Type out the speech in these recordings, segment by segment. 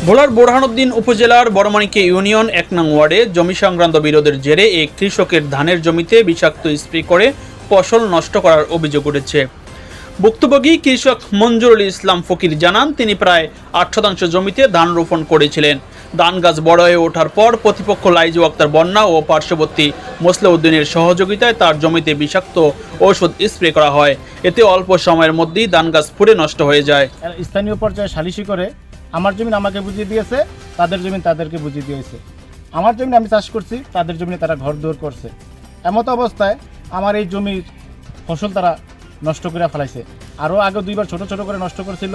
ভোলার বোরহানউদ্দিন উপজেলার বড়মানিকে ইউনিয়ন ১ নং ওয়ার্ডে জমি সংক্রান্ত বিরোধের জেরে এক কৃষকের ধানের জমিতে বিষাক্ত স্প্রে করে ফসল নষ্ট করার অভিযোগ উঠেছে। ভুক্তভোগী কৃষক মঞ্জুরুল ইসলাম ফকির জানান, তিনি প্রায় ৮% জমিতে ধান রোপণ করেছিলেন। ধান গাছ বড় হয়ে ওঠার পর প্রতিপক্ষ লাইজু আক্তার বন্যা ও পার্শ্ববর্তী মোসলেউদ্দিনের সহযোগিতায় তার জমিতে বিষাক্ত ঔষধ স্প্রে করা হয়। এতে অল্প সময়ের মধ্যেই ধান গাছ পুড়ে নষ্ট হয়ে যায়। স্থানীয় পর্যায়ে সালিশি করে আমার জমি আমাকে বুঝিয়ে দিয়েছে, তাদের জমি তাদেরকে বুঝিয়ে দিয়েছে। আমার জমি আমি চাষ করছি, তাদের জমি তারা ঘর দৌড় করছে। এমত অবস্থায় আমার এই জমির ফসল তারা নষ্ট করে ফেলাইছে। আরও আগে দুইবার ছোট ছোট করে নষ্ট করেছিল।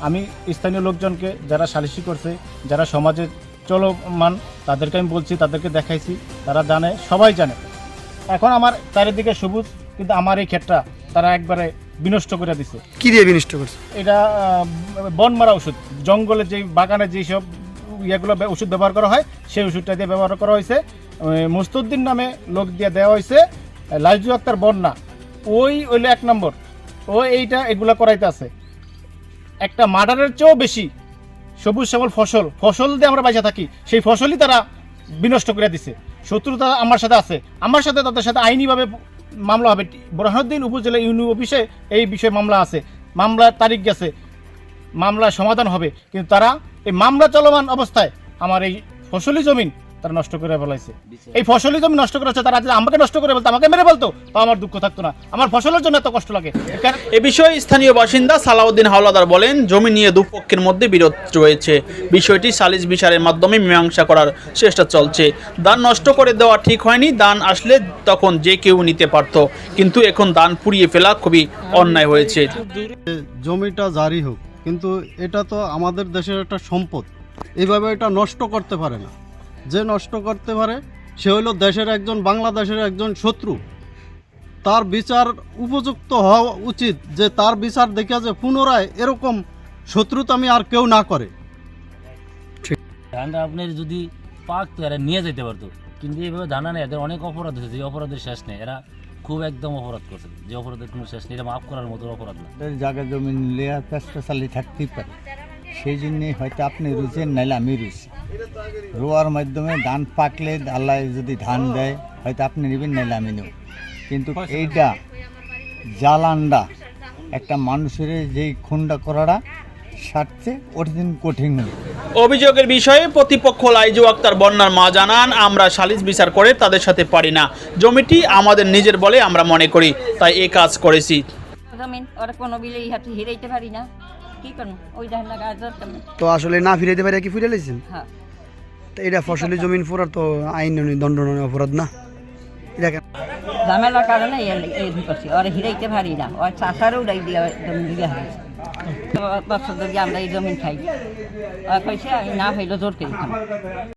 আমি স্থানীয় লোকজনকে যারা সালিশি করছে, যারা সমাজে চলমান, তাদেরকে আমি বলছি, তাদেরকে দেখাইছি, তারা জানে, সবাই জানে। এখন আমার চারিদিকে সবুজ, কিন্তু আমার এই ক্ষেতটা তারা একবারে বিনষ্ট করে দিছে। কি দিয়ে বিনষ্ট করছে? এটা বন মারা ওষুধ, জঙ্গলে যেই বাগানে যেই সব ইয়েগুলো ওষুধ ব্যবহার করা হয়, সেই ওষুধটা দিয়ে ব্যবহার করা হয়েছে। মুস্তুদ্দিন নামে লোক দিয়ে দেওয়া হয়েছে। লাইজু আক্তার বন্যা ওই হইলো ১ নম্বর, ও এগুলা করাইতে আছে। একটা মার্ডারের চেয়েও বেশি সবুজ শ্যামল ফসল দিয়ে আমরা বাইসা থাকি, সেই ফসলই তারা বিনষ্ট করে দিছে। শত্রুতা আমার সাথে আছে, আমার সাথে তাদের সাথে আইনিভাবে মামলা হবে। বোরহানউদ্দিন উপজেলা ইউনিয়ন অফিসে এই বিষয়ে মামলা আছে, মামলার তারিখ গেছে, মামলা সমাধান হবে। কিন্তু তারা এই মামলা চলমান অবস্থায় আমার এই ফসলি জমিন তারা নষ্ট করে ফেলাইছে। এই ফসলি জমি নষ্ট করে হচ্ছে, তারা যদি আমাকে নষ্ট করে বলতো, আমাকে মেরে বলতো, তা আমার দুঃখ থাকতো না। আমার ফসলের জন্য এত কষ্ট লাগে। এ বিষয়ে স্থানীয় বাসিন্দা সালাউদ্দিন হাওলাদার বলেন, জমি নিয়ে দুপক্ষের মধ্যে বিরোধ রয়েছে। বিষয়টি সালিস বিচারের মাধ্যমে মীমাংসা করার চেষ্টা চলছে। ধান নষ্ট করে দেওয়া ঠিক হয়নি। ধান আসলে তখন যে কেউ নিতে পারত, কিন্তু এখন ধান পুড়িয়ে ফেলা খুবই অন্যায় হয়েছে। জমিটা জারি হোক, কিন্তু এটা তো আমাদের দেশের একটা সম্পদ। এইভাবে এটা নষ্ট করতে পারে না। যে নষ্ট করতে পারে সে হলো দেশের একজন, বাংলাদেশের একজন শত্রু। তার বিচার উপযুক্ত হওয়া উচিত, যে তার বিচার দেখে যে পুনরায় এরকম শত্রুতামি আর কেউ না করে। ধানটা আপনার যদি পাকতো এরা নিয়ে যেতে পারতো, কিন্তু এইভাবে ধান আনে এদের অনেক অপরাধ হয়েছে, যে অপরাধের শেষ নেই। এরা খুব একদম অপরাধ করছে, যে অপরাধের কোনো শেষ নেই। এটা মাফ করার মতো অপরাধ না। জায়গা জমি নিলে পেশালি থাকতেই পারে, সেই জন্যে হয়তো আপনি রুচেন, নাইলে আমি রুচি। রোয়ার মাধ্যমে ধান পাকলে আল্লাহ যদি ধান দেয়, হয়তো আপনি নেবেন, নাইলে আমি নেব। কিন্তু এইটা জ্বালানটা একটা মানুষের যেই খুনটা করাটা সারছে ওটা কঠিন হবে। অভিযোগের বিষয়ে প্রতিপক্ষ লাইজু আক্তার বন্যার মা জানান, আমরা সালিস বিচার করে তাদের সাথে পারি না। জমিটি আমাদের নিজের বলে আমরা মনে করি, তাই এই কাজ করেছি। জমিন ওরা কোনো বিলে হাতে হিরাইতে পারি না, কি করবো? ওই ধান লাগা তো আসলে না ফিরাইতে পারে কি ফিরে লাইছেন? হ্যাঁ, তো এটা ফসলি জমিন পুরা তো আইন দণ্ডনীয় অপরাধ না? এটা কেন? ঝামেলার কারণে এই করছি, ওরা হিরাইতে পারি না। ওর চাষারও উড়াই দিয়ে জমিন দিয়ে হারাইছে। বছর ধরে আমরা এই জমিন খাই, কইছে আমি না হইলো জোর করি খাই।